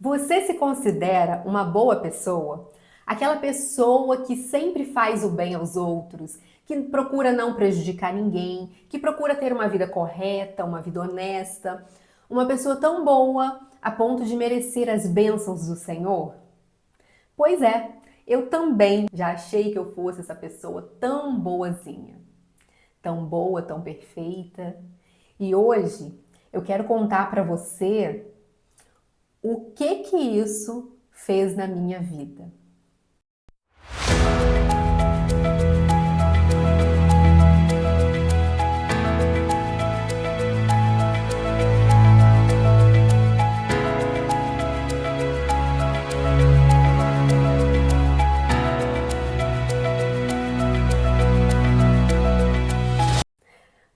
Você se considera uma boa pessoa? Aquela pessoa que sempre faz o bem aos outros, que procura não prejudicar ninguém, que procura ter uma vida correta, uma vida honesta, uma pessoa tão boa a ponto de merecer as bênçãos do Senhor? Pois é, eu também já achei que eu fosse essa pessoa tão boazinha, tão boa, tão perfeita. E hoje eu quero contar para você o que isso fez na minha vida.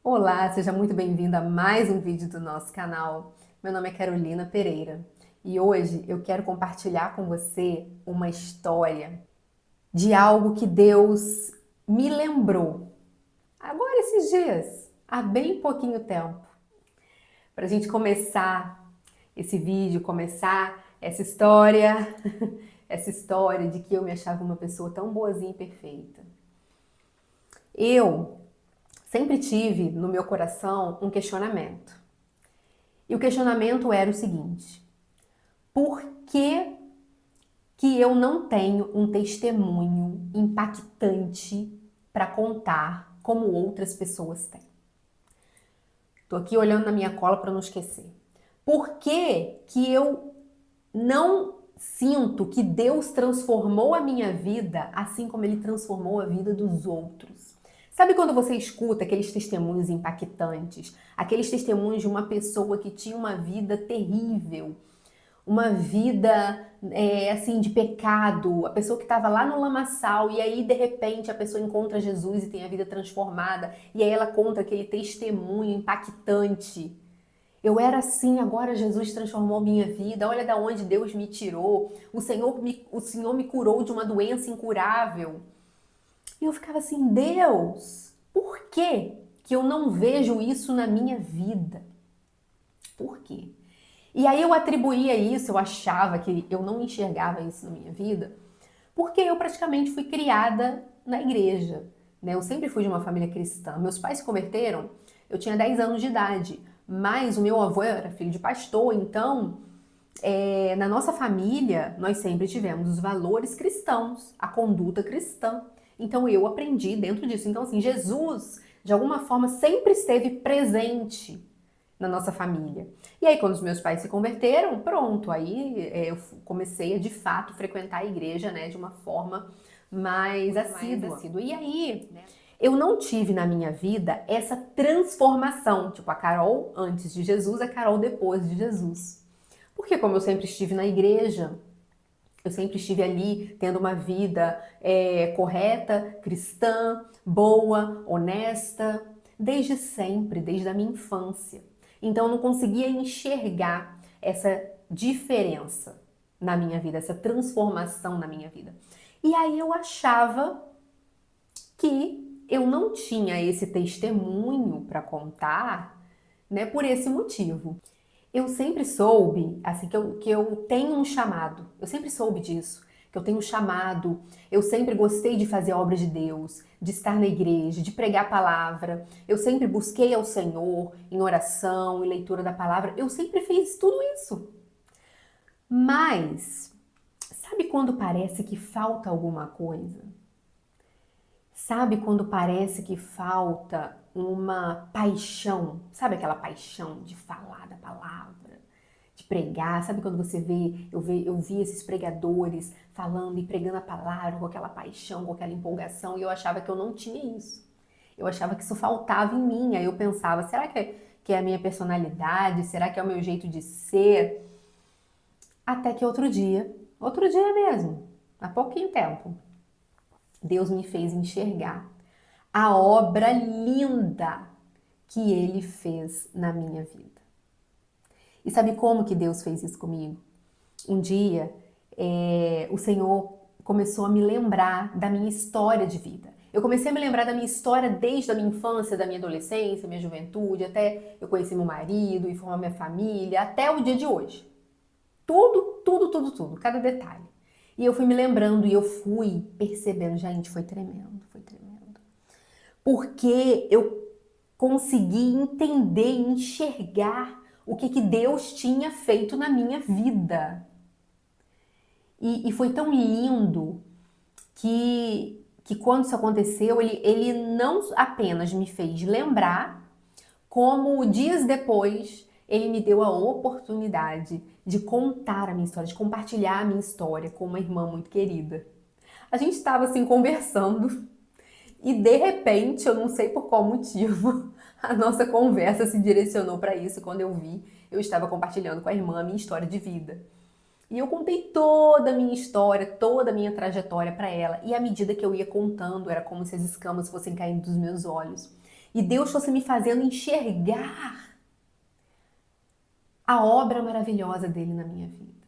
Olá, seja muito bem-vinda a mais um vídeo do nosso canal. Meu nome é Carolina Pereira e hoje eu quero compartilhar com você uma história de algo que Deus me lembrou agora esses dias, há bem pouquinho tempo, para a gente começar esse vídeo, começar essa história, essa história de que eu me achava uma pessoa tão boazinha e perfeita. Eu sempre tive no meu coração um questionamento. E o questionamento era o seguinte: por que eu não tenho um testemunho impactante para contar como outras pessoas têm? Estou aqui olhando na minha cola para não esquecer. Por que eu não sinto que Deus transformou a minha vida assim como Ele transformou a vida dos outros? Sabe quando você escuta aqueles testemunhos impactantes, aqueles testemunhos de uma pessoa que tinha uma vida terrível, uma vida assim de pecado, a pessoa que estava lá no lamaçal e aí de repente a pessoa encontra Jesus e tem a vida transformada e aí ela conta aquele testemunho impactante. Eu era assim, agora Jesus transformou minha vida, olha da onde Deus me tirou, o Senhor me curou de uma doença incurável. E eu ficava assim, Deus, por que eu não vejo isso na minha vida? Por quê? E aí eu atribuía isso, eu achava que eu não enxergava isso na minha vida, porque eu praticamente fui criada na igreja, né? Eu sempre fui de uma família cristã. Meus pais se converteram, eu tinha 10 anos de idade, mas o meu avô era filho de pastor, então na nossa família nós sempre tivemos os valores cristãos, a conduta cristã. Então eu aprendi dentro disso. Então assim, Jesus de alguma forma sempre esteve presente na nossa família. E aí quando os meus pais se converteram, pronto, aí eu comecei a de fato frequentar a igreja, né, de uma forma mais assídua. E aí eu não tive na minha vida essa transformação, tipo a Carol antes de Jesus, a Carol depois de Jesus. Porque como eu sempre estive na igreja, eu sempre estive ali tendo uma vida correta, cristã, boa, honesta, desde sempre, desde a minha infância. Então eu não conseguia enxergar essa diferença na minha vida, essa transformação na minha vida. E aí eu achava que eu não tinha esse testemunho para contar, né, por esse motivo. Eu sempre soube, assim, que eu tenho um chamado. Eu sempre soube disso, que eu tenho um chamado. Eu sempre gostei de fazer a obra de Deus, de estar na igreja, de pregar a palavra. Eu sempre busquei ao Senhor em oração, em leitura da palavra. Eu sempre fiz tudo isso. Mas, sabe quando parece que falta alguma coisa? Sabe quando parece que falta uma paixão? Sabe aquela paixão de falar da palavra, de pregar? Sabe quando você eu vi esses pregadores falando e pregando a palavra com aquela paixão, com aquela empolgação, e eu achava que eu não tinha isso. Eu achava que isso faltava em mim. Aí eu pensava, será que é a minha personalidade? Será que é o meu jeito de ser? Até que outro dia mesmo, há pouquinho tempo, Deus me fez enxergar a obra linda que Ele fez na minha vida. E sabe como que Deus fez isso comigo? Um dia, o Senhor começou a me lembrar da minha história de vida. Eu comecei a me lembrar da minha história desde a minha infância, da minha adolescência, minha juventude, até eu conhecer meu marido e formar minha família, até o dia de hoje. Tudo tudo, cada detalhe. E eu fui me lembrando e eu fui percebendo, gente, foi tremendo, foi tremendo. Porque eu consegui entender e enxergar o que Deus tinha feito na minha vida. E foi tão lindo que quando isso aconteceu, ele não apenas me fez lembrar, como dias depois ele me deu a oportunidade de contar a minha história, de compartilhar a minha história com uma irmã muito querida. A gente estava assim conversando e de repente, eu não sei por qual motivo, a nossa conversa se direcionou para isso. Quando eu vi, eu estava compartilhando com a irmã a minha história de vida. E eu contei toda a minha história, toda a minha trajetória para ela. E à medida que eu ia contando, era como se as escamas fossem caindo dos meus olhos. E Deus fosse me fazendo enxergar a obra maravilhosa dele na minha vida.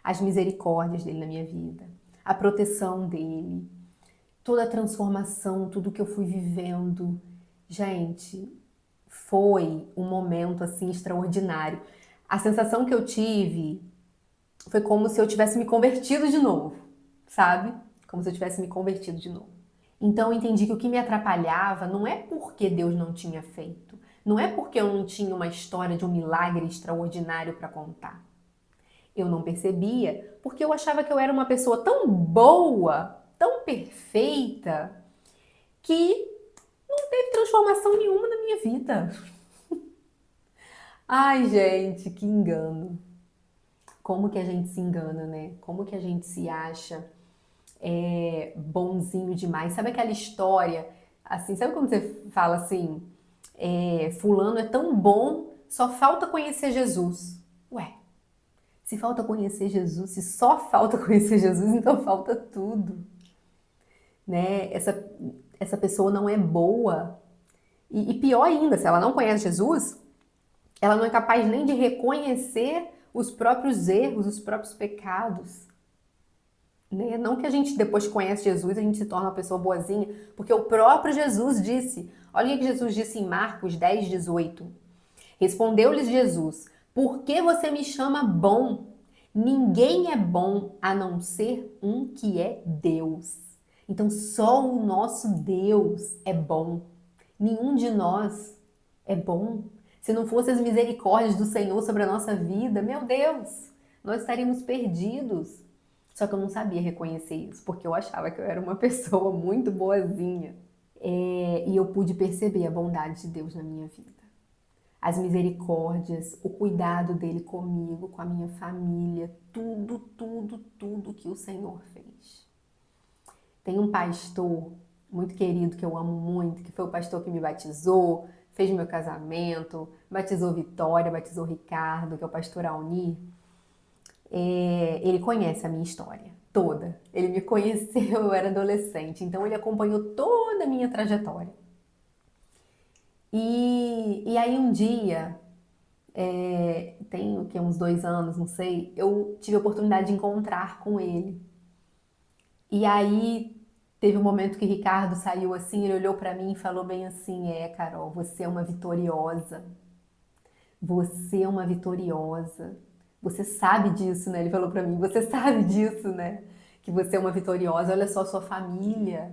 As misericórdias dele na minha vida. A proteção dele. Toda a transformação, tudo que eu fui vivendo. Gente, foi um momento assim extraordinário. A sensação que eu tive foi como se eu tivesse me convertido de novo, sabe? Como se eu tivesse me convertido de novo. Então eu entendi que o que me atrapalhava não é porque Deus não tinha feito, não é porque eu não tinha uma história de um milagre extraordinário para contar. Eu não percebia porque eu achava que eu era uma pessoa tão boa, tão perfeita, que não teve transformação nenhuma na minha vida. Ai, gente, que engano. Como que a gente se engana, né? Como que a gente se acha bonzinho demais? Sabe aquela história, assim, sabe quando você fala assim, fulano é tão bom, só falta conhecer Jesus. Ué, se falta conhecer Jesus, se só falta conhecer Jesus, então falta tudo, né? Essa pessoa não é boa. E pior ainda, se ela não conhece Jesus, ela não é capaz nem de reconhecer os próprios erros, os próprios pecados. Né? Não que a gente, depois que conhece Jesus, a gente se torna uma pessoa boazinha, porque o próprio Jesus disse, olha o que Jesus disse em Marcos 10, 18. Respondeu-lhes Jesus, por que você me chama bom? Ninguém é bom a não ser um que é Deus. Então só o nosso Deus é bom. Nenhum de nós é bom. Se não fossem as misericórdias do Senhor sobre a nossa vida, meu Deus, nós estaríamos perdidos. Só que eu não sabia reconhecer isso, porque eu achava que eu era uma pessoa muito boazinha. E eu pude perceber a bondade de Deus na minha vida. As misericórdias, o cuidado dele comigo, com a minha família, tudo que o Senhor fez. Tem um pastor muito querido que eu amo muito, que foi o pastor que me batizou, fez meu casamento, batizou Vitória, batizou Ricardo, que é o pastor Alnir. Ele conhece a minha história toda. Ele me conheceu, eu era adolescente, então ele acompanhou toda a minha trajetória. E aí um dia, tem o que, uns 2 anos, não sei, eu tive a oportunidade de encontrar com ele. E aí teve um momento que Ricardo saiu assim, ele olhou pra mim e falou bem assim, Carol, você é uma vitoriosa. Você é uma vitoriosa. Você sabe disso, né? Ele falou pra mim, você sabe disso, né? Que você é uma vitoriosa. Olha só sua família.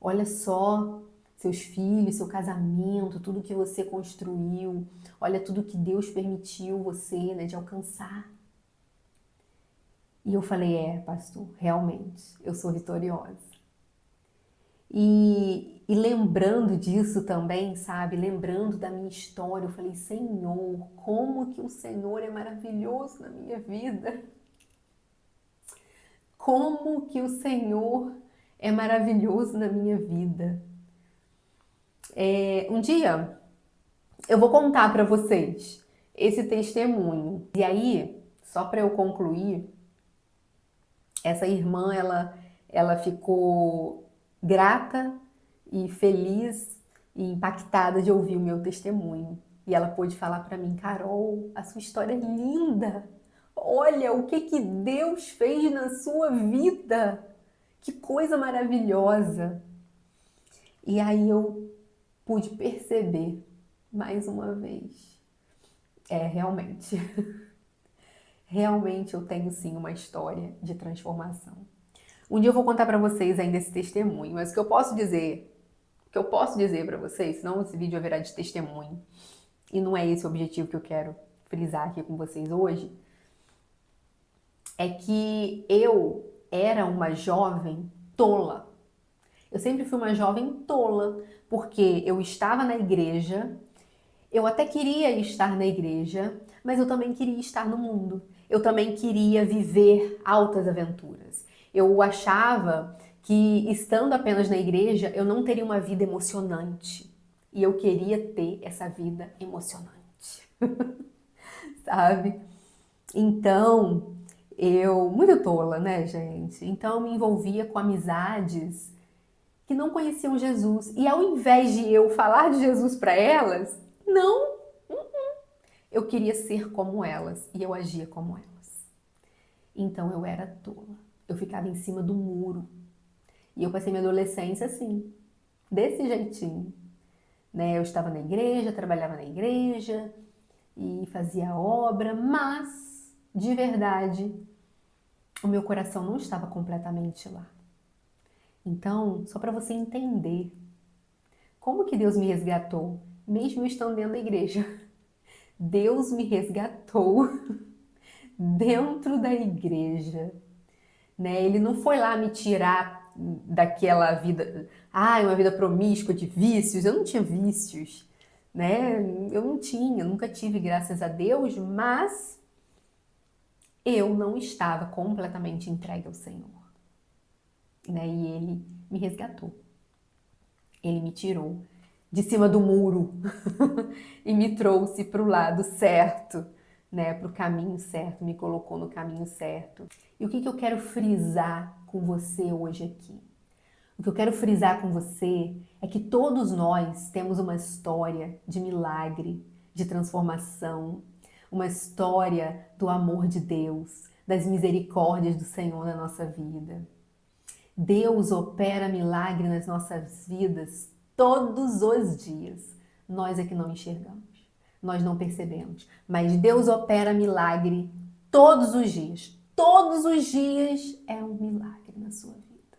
Olha só seus filhos, seu casamento, tudo que você construiu. Olha tudo que Deus permitiu você, né, de alcançar. E eu falei, pastor, realmente, eu sou vitoriosa. E lembrando disso também, sabe? Lembrando da minha história, eu falei, Senhor, como que o Senhor é maravilhoso na minha vida. Como que o Senhor é maravilhoso na minha vida. Um dia eu vou contar para vocês esse testemunho. E aí, só para eu concluir, essa irmã, ela ficou grata e feliz e impactada de ouvir o meu testemunho. E ela pôde falar para mim, Carol, a sua história é linda. Olha o que Deus fez na sua vida. Que coisa maravilhosa. E aí eu pude perceber mais uma vez. Realmente. Realmente eu tenho sim uma história de transformação. Um dia eu vou contar para vocês ainda esse testemunho, mas o que eu posso dizer para vocês, senão esse vídeo haverá de testemunho, e não é esse o objetivo que eu quero frisar aqui com vocês hoje, é que eu era uma jovem tola. Eu sempre fui uma jovem tola, porque eu estava na igreja, eu até queria estar na igreja, mas eu também queria estar no mundo. Eu também queria viver altas aventuras. Eu achava que estando apenas na igreja, eu não teria uma vida emocionante. E eu queria ter essa vida emocionante. Sabe? Então, muito tola, né, gente? Então, eu me envolvia com amizades que não conheciam Jesus. E ao invés de eu falar de Jesus para elas, não, eu queria ser como elas e eu agia como elas. Então eu era tola. Eu ficava em cima do muro. E eu passei minha adolescência assim, desse jeitinho. Né? Eu estava na igreja, trabalhava na igreja e fazia obra, mas de verdade o meu coração não estava completamente lá. Então, só para você entender como que Deus me resgatou, mesmo eu estando dentro da igreja. Deus me resgatou dentro da igreja, né? Ele não foi lá me tirar daquela vida, uma vida promíscua de vícios. Eu não tinha vícios, né? Eu não tinha, nunca tive, graças a Deus, mas eu não estava completamente entregue ao Senhor, né? E Ele me resgatou. Ele me tirou de cima do muro e me trouxe para o lado certo, né, para o caminho certo, me colocou no caminho certo. E o que eu quero frisar com você hoje aqui? O que eu quero frisar com você é que todos nós temos uma história de milagre, de transformação, uma história do amor de Deus, das misericórdias do Senhor na nossa vida. Deus opera milagre nas nossas vidas todos os dias. Nós é que não enxergamos, nós não percebemos, mas Deus opera milagre todos os dias. Todos os dias é um milagre na sua vida.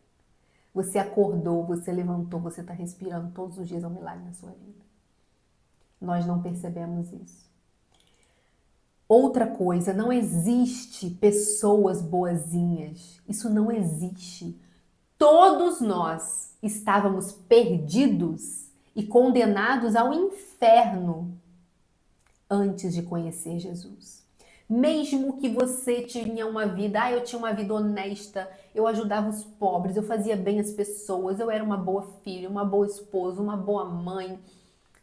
Você acordou, você levantou, você está respirando, todos os dias é um milagre na sua vida. Nós não percebemos isso. Outra coisa, não existe pessoas boazinhas. Isso não existe. Todos nós estávamos perdidos e condenados ao inferno antes de conhecer Jesus. Mesmo que você tinha uma vida, eu tinha uma vida honesta, eu ajudava os pobres, eu fazia bem as pessoas, eu era uma boa filha, uma boa esposa, uma boa mãe,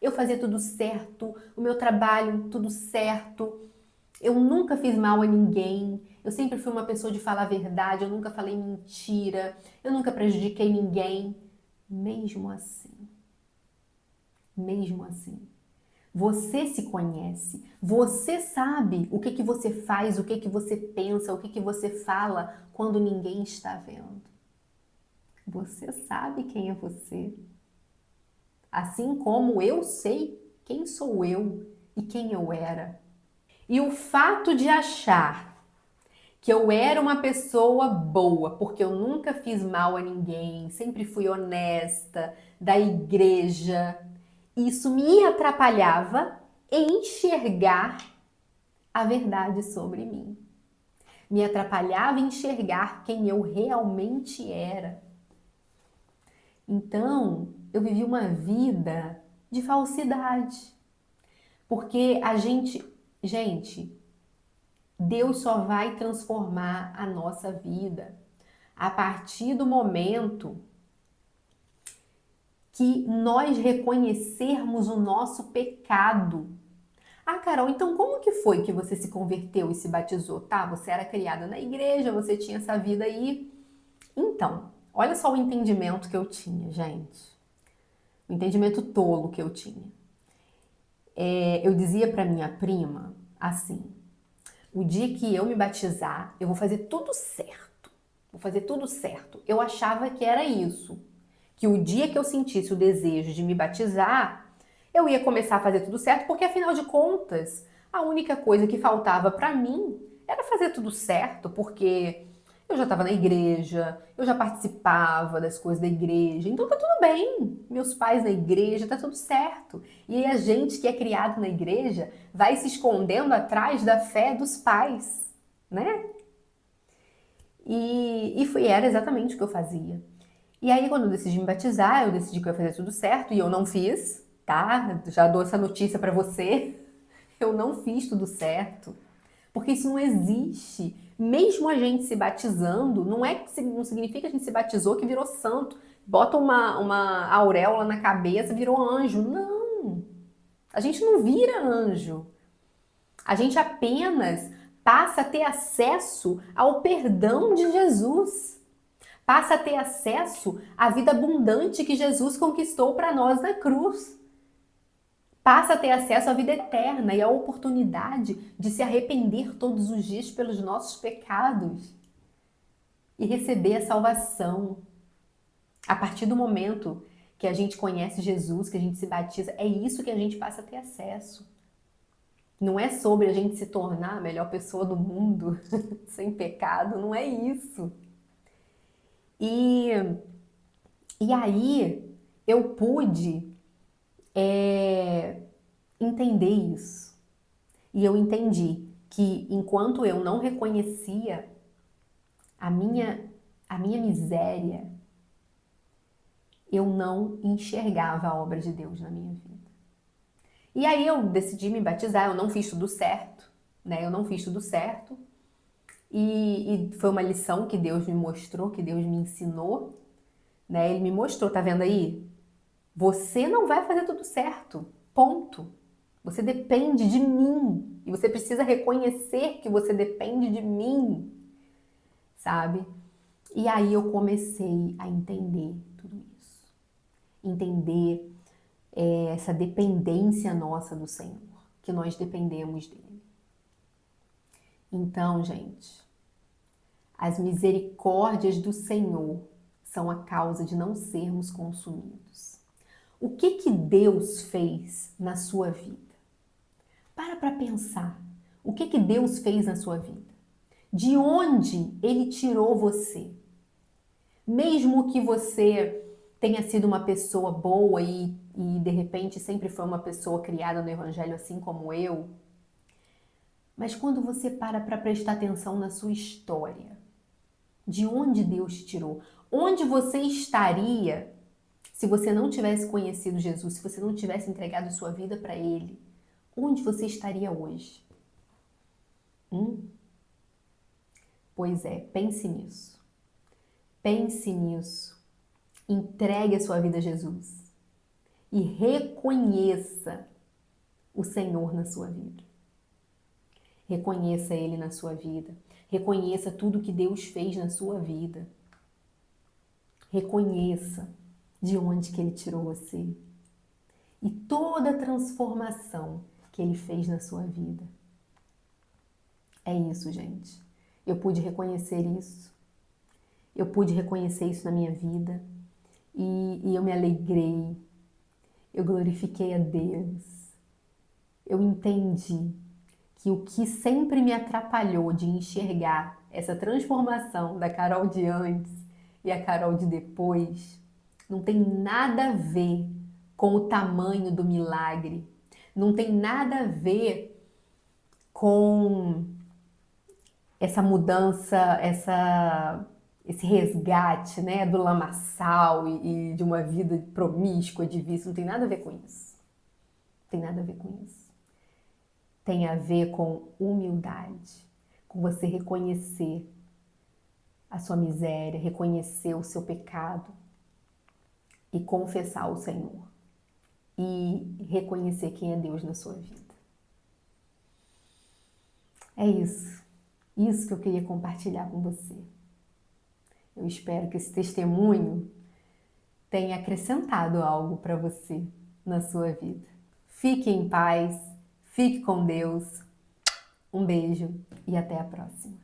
eu fazia tudo certo, o meu trabalho, tudo certo, eu nunca fiz mal a ninguém, eu sempre fui uma pessoa de falar a verdade, eu nunca falei mentira, eu nunca prejudiquei ninguém. Mesmo assim, você se conhece, você sabe o que você faz, o que você pensa, o que você fala quando ninguém está vendo. Você sabe quem é você. Assim como eu sei quem sou eu e quem eu era. E o fato de achar que eu era uma pessoa boa, porque eu nunca fiz mal a ninguém, sempre fui honesta, da igreja, isso me atrapalhava em enxergar a verdade sobre mim. Me atrapalhava em enxergar quem eu realmente era. Então, eu vivi uma vida de falsidade. Porque gente, Deus só vai transformar a nossa vida a partir do momento que nós reconhecermos o nosso pecado. Carol, então como que foi que você se converteu e se batizou? Tá, você era criada na igreja, você tinha essa vida aí. Então, olha só o entendimento que eu tinha, gente. O entendimento tolo que eu tinha. Eu dizia para minha prima assim: o dia que eu me batizar, eu vou fazer tudo certo. Vou fazer tudo certo. Eu achava que era isso. Que o dia que eu sentisse o desejo de me batizar, eu ia começar a fazer tudo certo, porque afinal de contas, a única coisa que faltava para mim era fazer tudo certo, porque eu já estava na igreja, eu já participava das coisas da igreja, então tá tudo bem. Meus pais na igreja, tá tudo certo. E aí a gente que é criado na igreja vai se escondendo atrás da fé dos pais, né? Era exatamente o que eu fazia. E aí, quando eu decidi me batizar, eu decidi que eu ia fazer tudo certo e eu não fiz, tá? Já dou essa notícia pra você. Eu não fiz tudo certo. Porque isso não existe. Mesmo a gente se batizando, não significa que a gente se batizou que virou santo. Bota uma auréola na cabeça, virou anjo. Não! A gente não vira anjo. A gente apenas passa a ter acesso ao perdão de Jesus. Passa a ter acesso à vida abundante que Jesus conquistou para nós na cruz. Passa a ter acesso à vida eterna e à oportunidade de se arrepender todos os dias pelos nossos pecados e receber a salvação. A partir do momento que a gente conhece Jesus, que a gente se batiza, é isso que a gente passa a ter acesso. Não é sobre a gente se tornar a melhor pessoa do mundo, sem pecado, não é isso. E aí eu pude entender isso. E eu entendi que enquanto eu não reconhecia a minha miséria, eu não enxergava a obra de Deus na minha vida. E aí eu decidi me batizar, eu não fiz tudo certo, né? Eu não fiz tudo certo. E foi uma lição que Deus me mostrou, que Deus me ensinou, né? Ele me mostrou, tá vendo aí? Você não vai fazer tudo certo, ponto. Você depende de mim e você precisa reconhecer que você depende de mim, sabe? E aí eu comecei a entender tudo isso. Entender essa dependência nossa do Senhor, que nós dependemos dele. Então, gente, as misericórdias do Senhor são a causa de não sermos consumidos. O que Deus fez na sua vida? Para pensar. O que Deus fez na sua vida? De onde Ele tirou você? Mesmo que você tenha sido uma pessoa boa e de repente sempre foi uma pessoa criada no Evangelho assim como eu, mas quando você para prestar atenção na sua história, de onde Deus te tirou? Onde você estaria se você não tivesse conhecido Jesus, se você não tivesse entregado sua vida para Ele? Onde você estaria hoje? Pois é, pense nisso. Pense nisso. Entregue a sua vida a Jesus. E reconheça o Senhor na sua vida. Reconheça Ele na sua vida. Reconheça tudo que Deus fez na sua vida. Reconheça de onde que Ele tirou você. E toda a transformação que Ele fez na sua vida. É isso, gente. Eu pude reconhecer isso. Eu pude reconhecer isso na minha vida. E eu me alegrei. Eu glorifiquei a Deus. Eu entendi que o que sempre me atrapalhou de enxergar essa transformação da Carol de antes e a Carol de depois não tem nada a ver com o tamanho do milagre. Não tem nada a ver com essa mudança, esse resgate, né, do lamaçal e de uma vida promíscua, de vício. Não tem nada a ver com isso. Não tem nada a ver com isso. Tem a ver com humildade, com você reconhecer a sua miséria, reconhecer o seu pecado e confessar ao Senhor e reconhecer quem é Deus na sua vida. É isso. Isso que eu queria compartilhar com você. Eu espero que esse testemunho tenha acrescentado algo para você na sua vida. Fique em paz, fique com Deus. Um beijo e até a próxima.